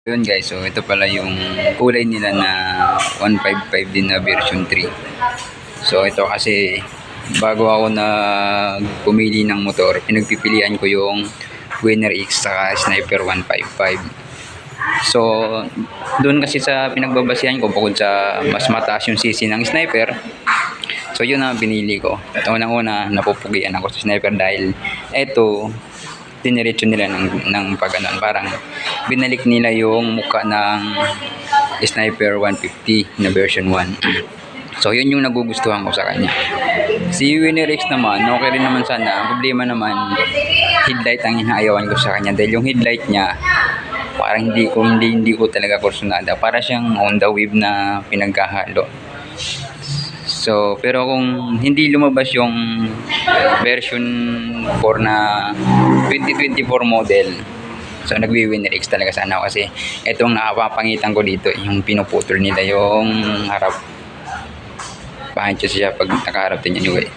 Yun guys, so ito pala yung kulay nila na 155 din na version 3. So ito kasi bago ako na pumili ng motor, pinagpipilian ko yung Winner X saka Sniper 155. So doon kasi sa pinagbabasihan ko, bukod sa mas mataas yung CC ng Sniper, so yun ang binili ko. At unang-una napupugian ako sa Sniper dahil eto diniretso nila ng pag-anon, parang binalik nila yung mukha ng Sniper 150 na version 1. So yun yung nagugustuhan ko sa kanya. Si Winner X naman, okay rin naman sana. Ang problema naman, headlight ang inaayawan ko sa kanya dahil yung headlight niya parang hindi ko talaga kursunada. Para siyang Honda Wave na pinaghahalo. So, pero kung hindi lumabas yung version 4 na 2024 model, so nagwi-Winner X talaga sana ako kasi itong nakapapangitan ko dito, yung pinuputol nila yung harap. Pahit siya pag nakaharap din yan anyway.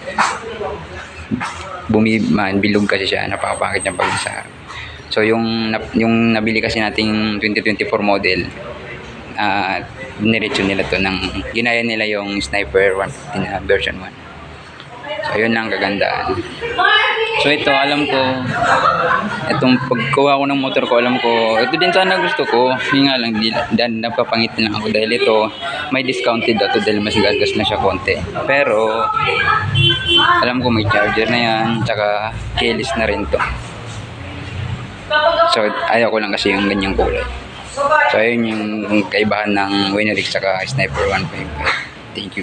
Bilog kasi siya, napapangit niya pag sa harap. So yung nabili kasi nating 2024 model, niretso nila to ginaya nila yung Sniper 150 na version 1. So yun lang kagandaan. So ito, alam ko itong pagkuha ko ng motor ko, alam ko ito din sana gusto ko, yun nga lang napapangit lang ako dahil ito may discounted daw to dahil mas gasgas na siya konti, pero alam ko may charger na yan tsaka keyless na rin to. So ayaw ko lang kasi yung ganyang kulay. So ayun yung kaibahan ng Winner X saka Sniper 155. Thank you.